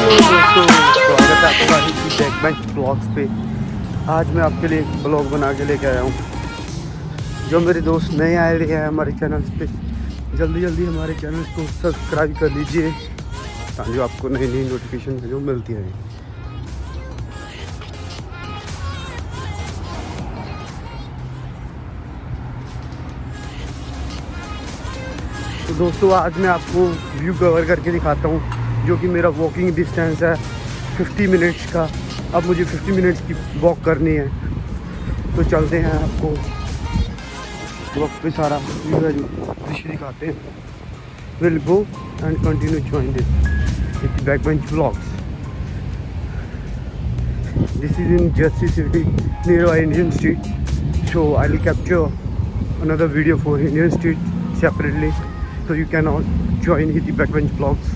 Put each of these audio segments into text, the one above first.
दोस्तों, स्वागत है आपका ही बैक बेंच ब्लॉग्स पे। आज मैं आपके लिए एक ब्लॉग बना के लेके आया हूँ। जो मेरे दोस्त नए आए रहे हैं हमारे चैनल पे, जल्दी जल्दी हमारे चैनल को सब्सक्राइब कर लीजिए ताकि आपको नई नई नोटिफिकेशन जो मिलती है। तो दोस्तों, आज मैं आपको व्यू कवर करके दिखाता हूँ जो कि मेरा वॉकिंग डिस्टेंस है 50 मिनट्स का। अब मुझे 50 मिनट्स की वॉक करनी है, तो चलते हैं आपको वॉक पे सारा व्यू है जो दृश्य दिखाते हैं। Will go and continue join this back bench vlogs. This is in Jersey city near by Indian street, so I will capture another video for Indian Street separately, so you can all join the backbench vlogs.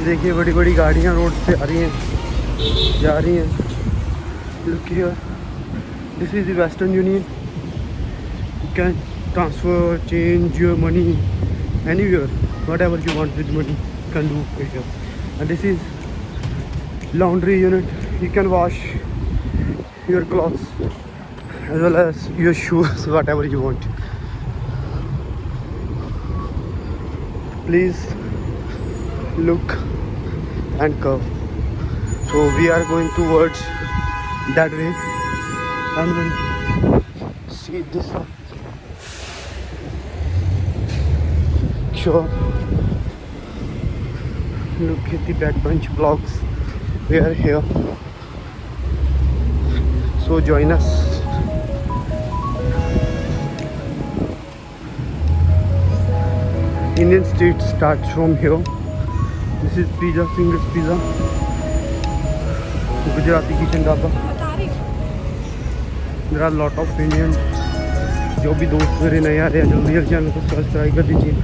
देखिए बड़ी बड़ी गाड़ियाँ road पे आ रही हैं, जा रही हैं। Look here, this is the western union. You can transfer, change your money anywhere, whatever you want with money can do it here. And this is laundry unit. You can wash your clothes as well as your shoes, whatever you want. Please look and curve. So we are going towards that way and then see this one. Sure, look at the backbench vlogs. We are here, so join us. Indian Street starts from here. This is Pizza Singer's Pizza, Gujarati Kitchen Dhaba. There are a lot of Indians. जो भी दोस्त मेरे नए आ रहे हैं जल्दी जल्दी channel को सब्सक्राइब कर दीजिए।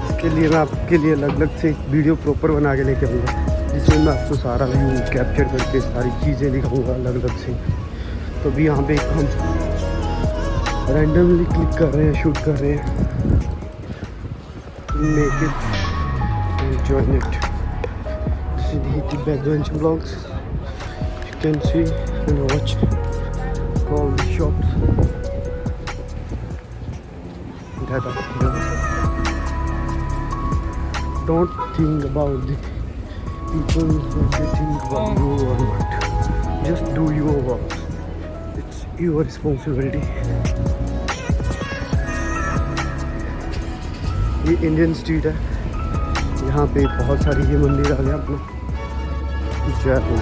इसके लिए मैं आपके लिए अलग अलग से वीडियो प्रॉपर बना के लेके आऊँगा, जिसमें मैं आपको सारा व्यू कैप्चर करके सारी चीज़ें दिखाऊँगा अलग अलग से। तो भी यहाँ पे हम रैंडमली क्लिक कर रहे हैं, शूट कर रहे हैं। Make it and join it. This is the backbench vlogs. You can see and watch all the shops that are here. Don't think about the people what they think about you or not. Just do your work. It's your responsibility. ये Indian street है, यहाँ पे बहुत सारी ये मंदिर आ गया अपना। जय हो।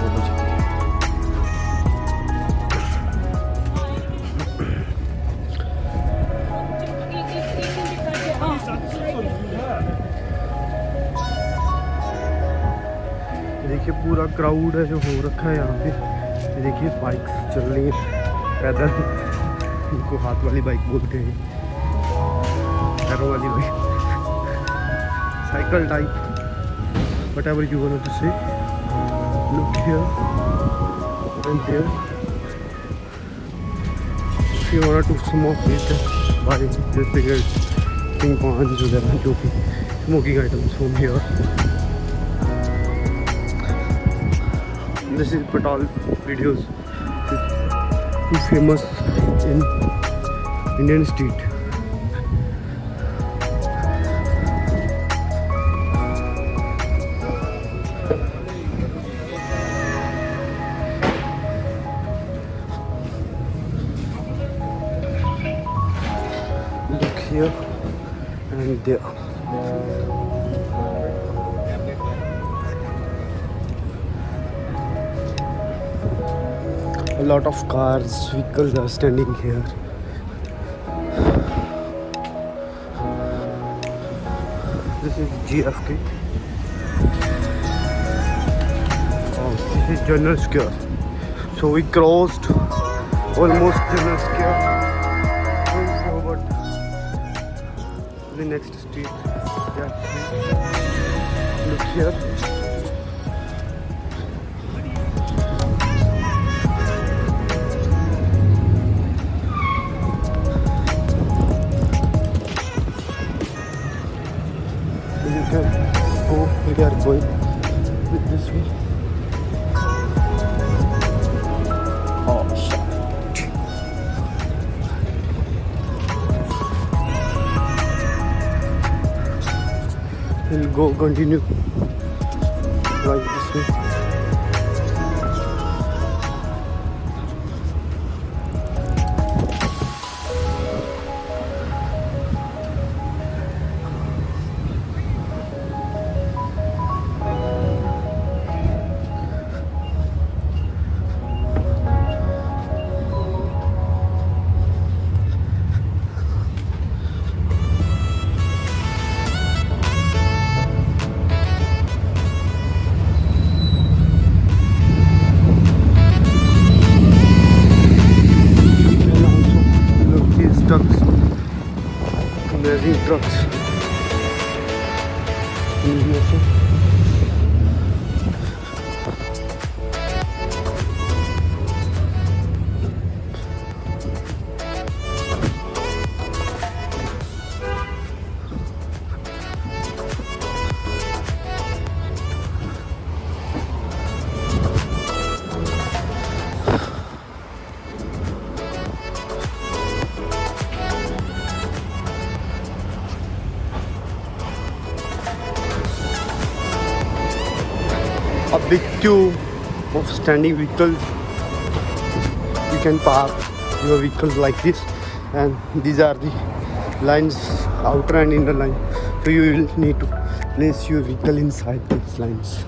देखिए पूरा क्राउड है जो हो रखा है यहाँ पे। देखिए बाइक्स चल रही हैं, पैदल, इनको हाथ वाली बाइक बोलते हैं, पैरों वाली bike, cycle type, whatever you want to say. Look here and there. If you want to smoke it, buy the cigarettes, ping pongs वगैरह जो भी smoking items from here. This is Patal videos, too famous in Indian Street. and there. A lot of cars, vehicles are standing here. This is GFK. Oh, this is General Square. So we crossed almost General Square. Going forward to the next street. Yeah, look here. You can go, we are going with this way. Oh shit. We'll go continue like this way. Trucks, amazing trucks in USA. A big queue of standing vehicles. You can park your vehicles like this, and these are the lines, outer and inner line. So you will need to place your vehicle inside these lines.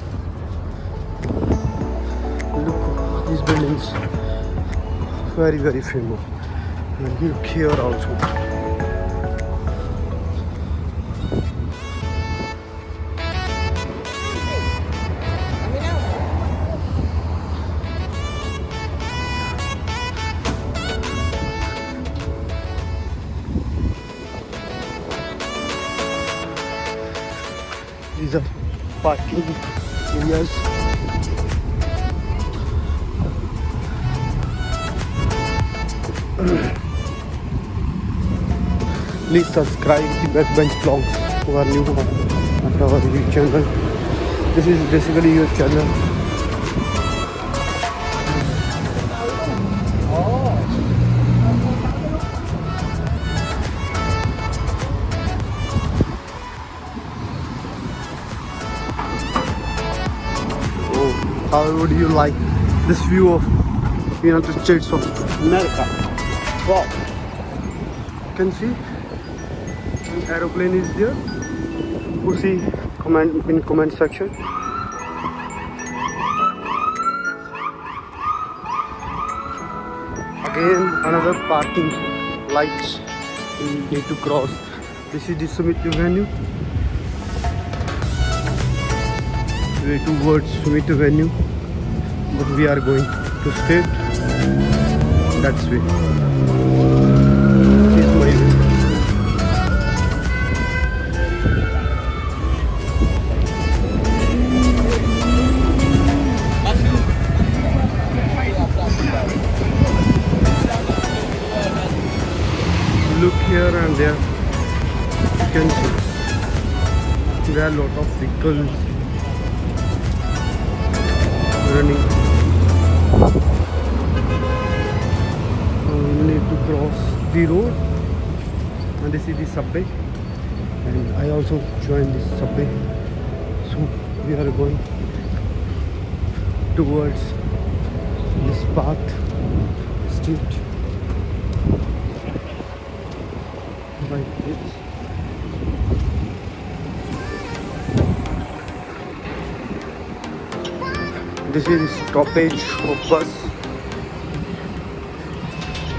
Look, these buildings, very famous. And look here also. These are parking areas. Please subscribe to Backbench Vlogs who are new at our YouTube channel. This is basically your channel. How would you like this view of United States of America? Wow! You can see an aeroplane is there. Who see comment in comment section. Again another parking lights we need to cross. This is the Summit Avenue. Way towards Summit Avenue, but we are going to straight. That's way. This is my way. Look here and there. You can see there are a lot of vehicles running. We need to cross the road, and this is the subway, and I also joined this subway. So we are going towards this path street like this. This is stoppage of bus.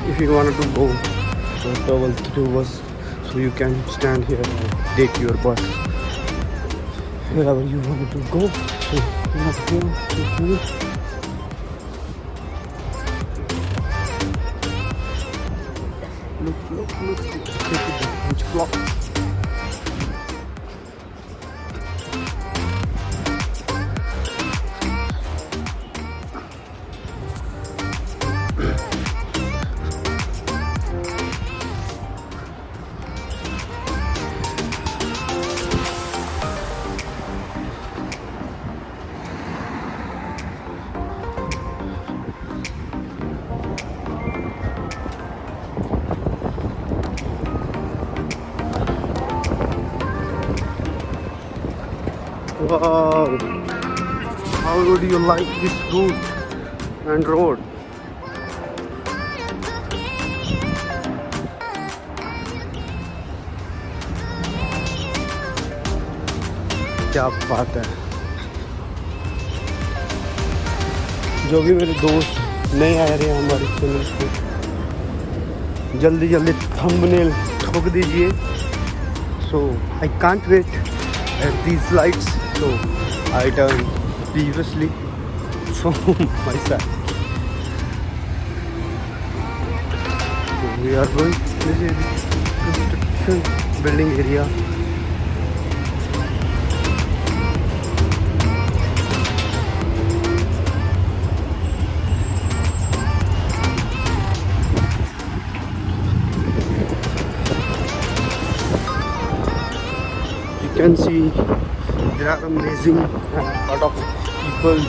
If you wanted to go or travel through bus, so you can stand here and take your bus wherever you want to go. So you have to go. Look. Take it, which block? Wow, how would you like this route and road? क्या बात है। जो भी मेरे दोस्त नए आ रहे हैं हमारे चैनल पे, जल्दी थंबनेल ठोक दीजिए। So I can't wait at these lights, so I turn previously from my side. So we are going, this is construction building area. You can see there are amazing lot of people,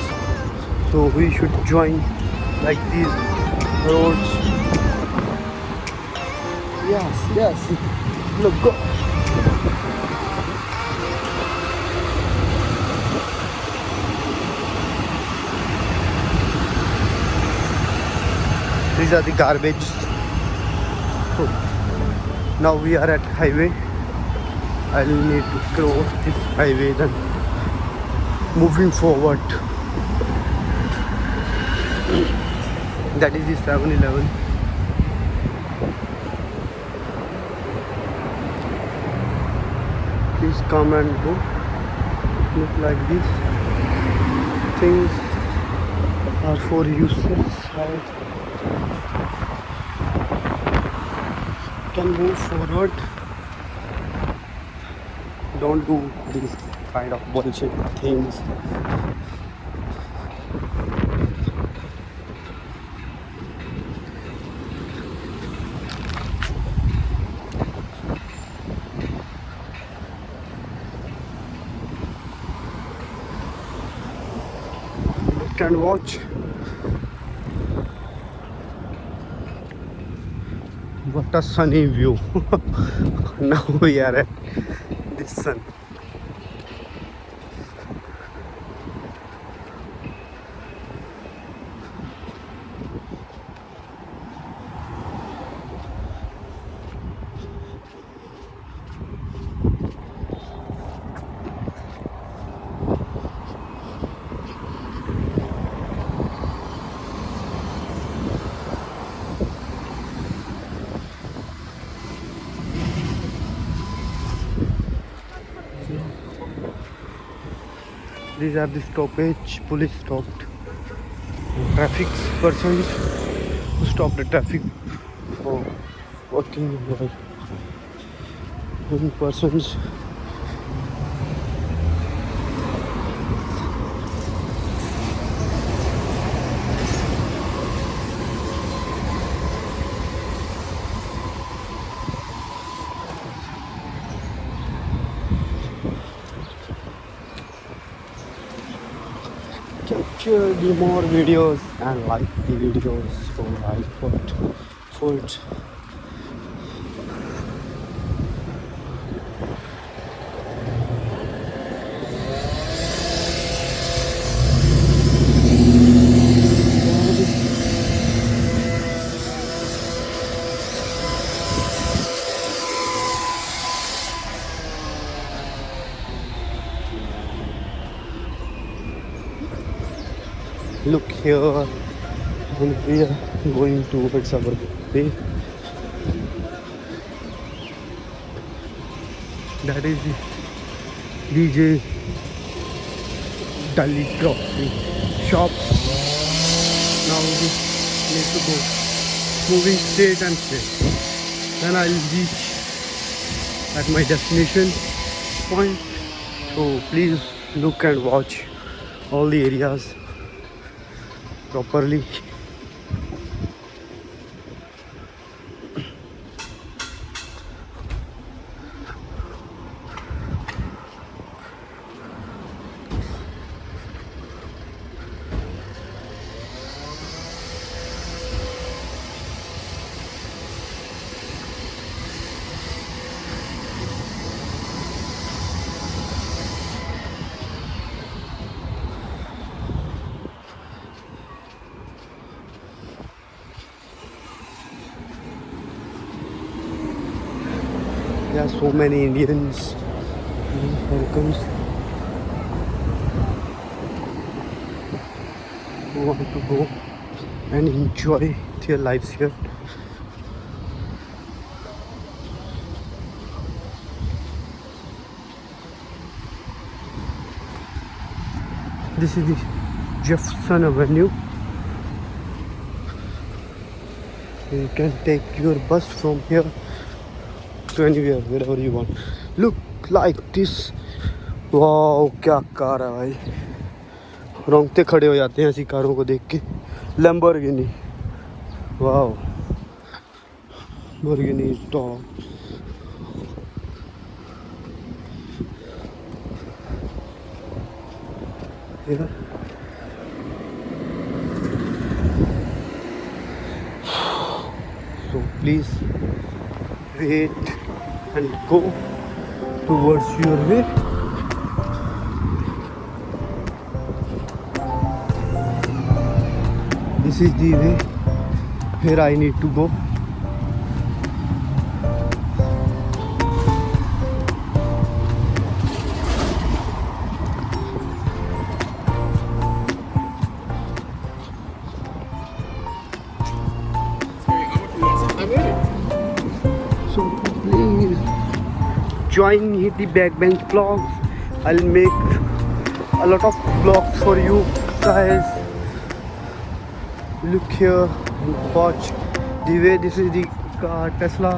so we should join like these roads. Yes, look, go. These are the garbage. So now we are at highway. I'll need to cross this highway, then moving forward. That is the 7-Eleven. Please come and go. Look like this. Things are for useless. Can move forward. Don't do these kind of bullshit things. Look and watch. What a sunny view. Now we are at the sun. These are the stoppage. Police stopped traffic persons who stopped the traffic for working in persons. Capture the more videos and like the videos so I put Look here, and we are going towards our way. That is the DJ Dali Grocery Shop. Now we need to go moving straight and straight. Then I'll reach at my destination point. So please look and watch all the areas properly. There are so many Indians. Here comes. Who want to go and enjoy their lives here. This is the Jefferson Avenue. You can take your bus from here to anywhere, wherever you want. Look like this. Wow, क्या car है भाई. रोंगटे खड़े हो जाते हैं ऐसी कारों को देख के. Lamborghini. Wow. Lamborghini is top. Yeah. So please wait and go towards your way. This is the way where I need to go. So please join me the backbench vlogs. I'll make a lot of vlogs for you guys. Look here and watch the way. This is the car Tesla.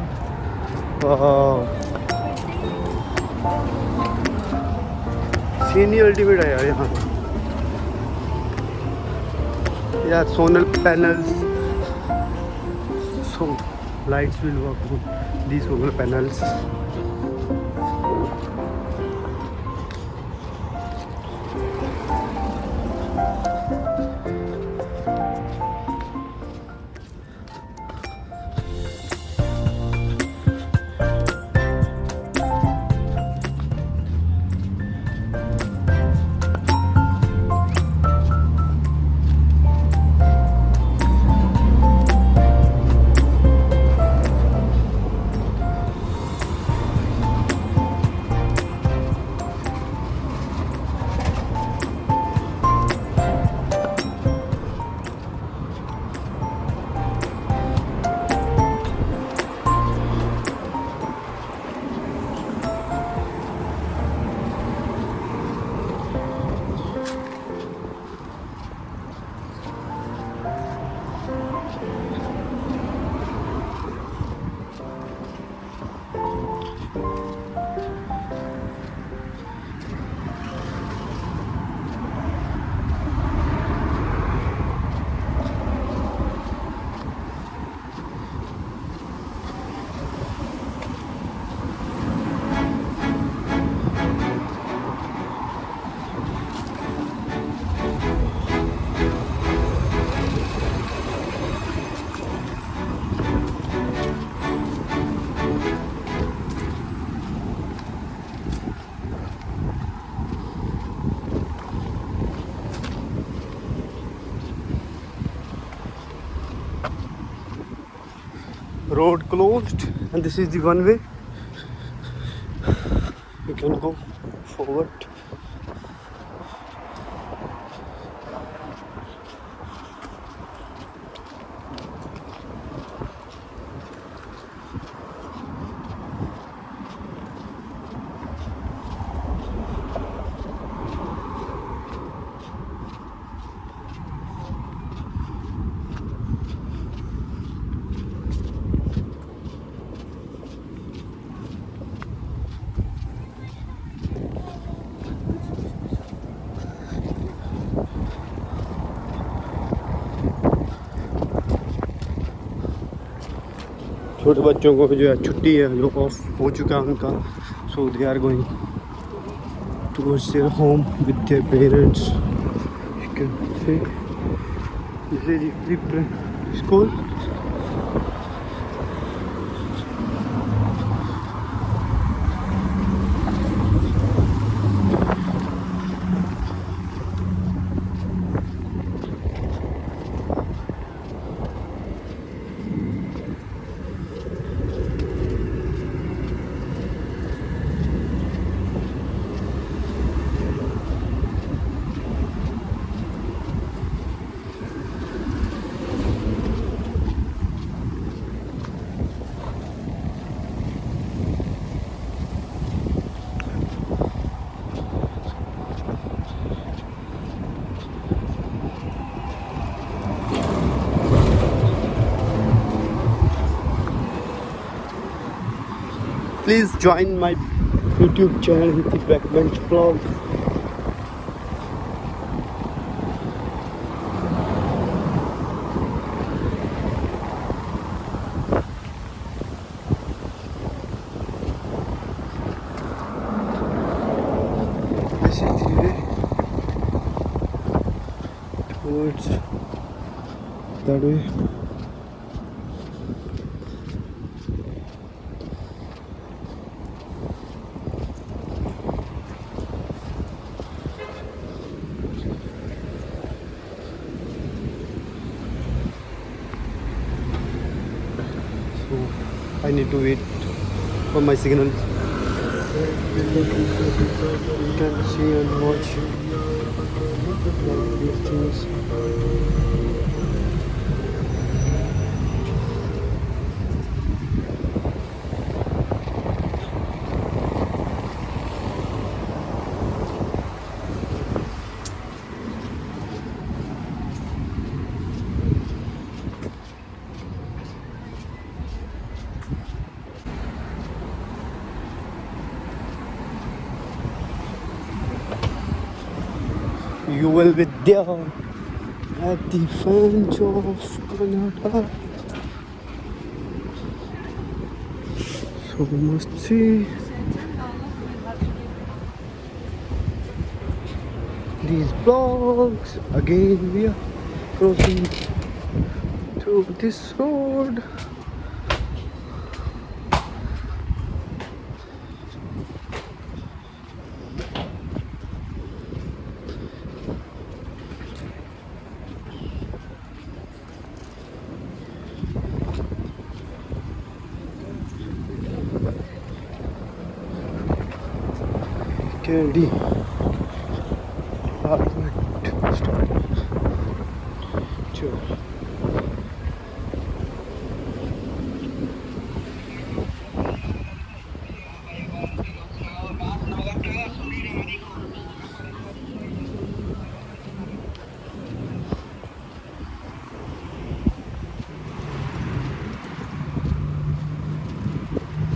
Scene ही ultimate है यार यहाँ. Yeah, solar panels. So lights will work on these solar panels. Road closed and this is the one way. You can go forward. छोटे बच्चों को जो है छुट्टी है, जो ऑफ हो चुका है उनका, so they are going towards their home with their parents. You can see this is the school. Please join my YouTube channel, the Backbench Vlog. This is the way towards that way. I need to wait for my signal. You can see and watch like these things. You will be there at the French of Canada. So we must see these blocks. Again we are crossing through this road. Kennedy apartment start. Sure.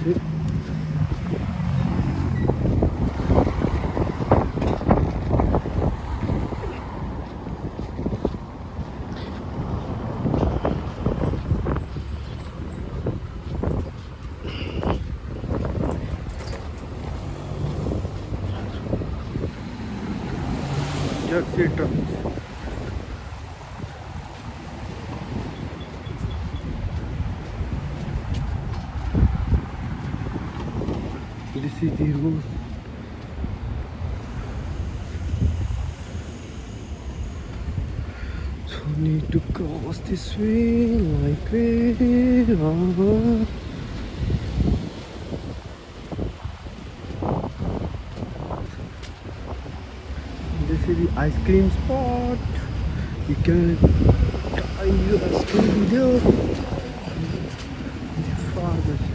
See? Just see trucks. This is the road. So need to cross this way like we. This is the ice cream spot. You can try your ice cream there. The farthest.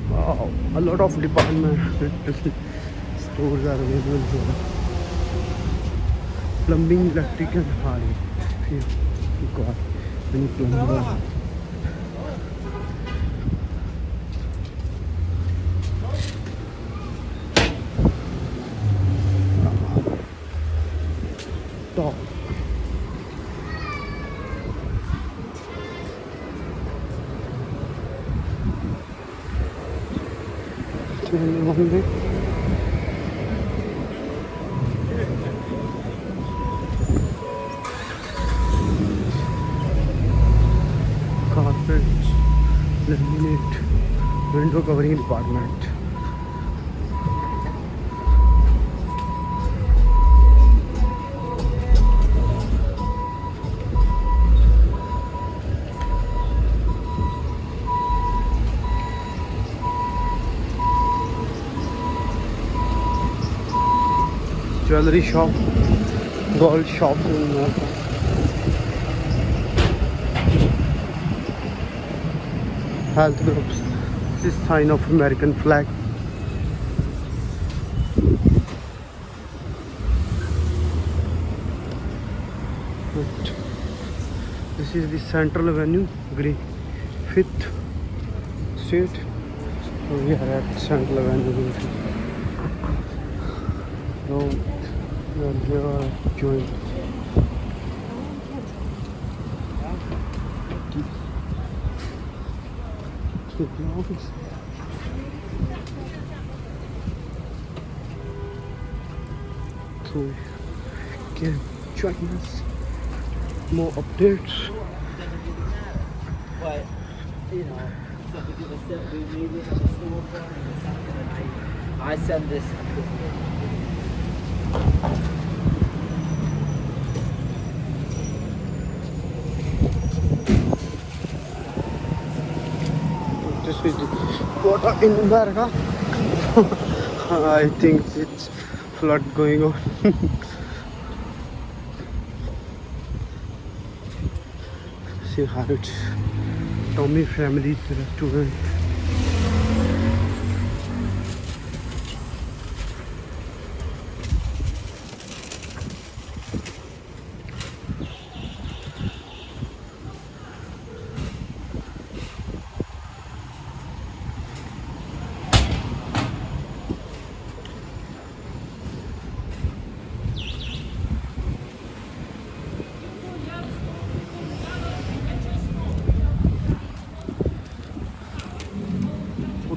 Wow, a lot of department stores are available here. Plumbing, electric and hardware. Here you got many plumber. Top. And one day carpets, laminate, window covering department. Jewelry shop, gold shops in America. Health groups. This is sign of American flag. This is the Central Avenue, Fifth Street. So we are at Central Avenue. Road. And here are joints. So you can join us. More updates. But, you know, some people said we maybe have a store for it or something, and I send this. This is water in America. I think it's flood going on. See how it's Tommy Family's restaurant.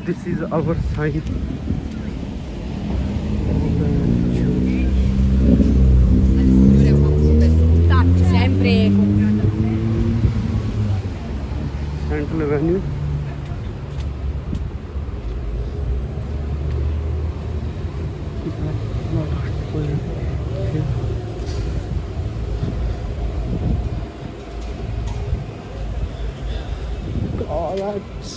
This is our sign. Sempre Central Avenue. Oh, that's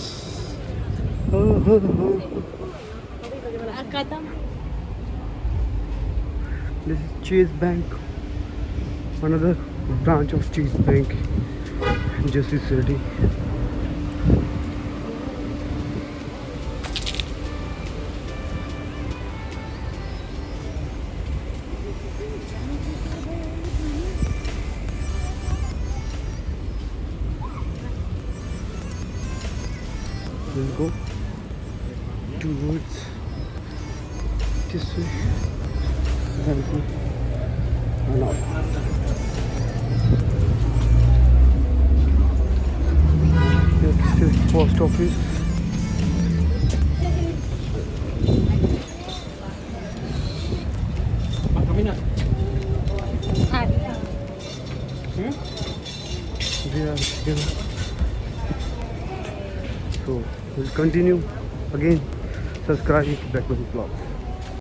this is Chase Bank, another branch of Chase Bank in Jersey City. We'll go towards this way. And up. Next is post office. We are here. So we'll continue again. Subscribe to Backman Vlog.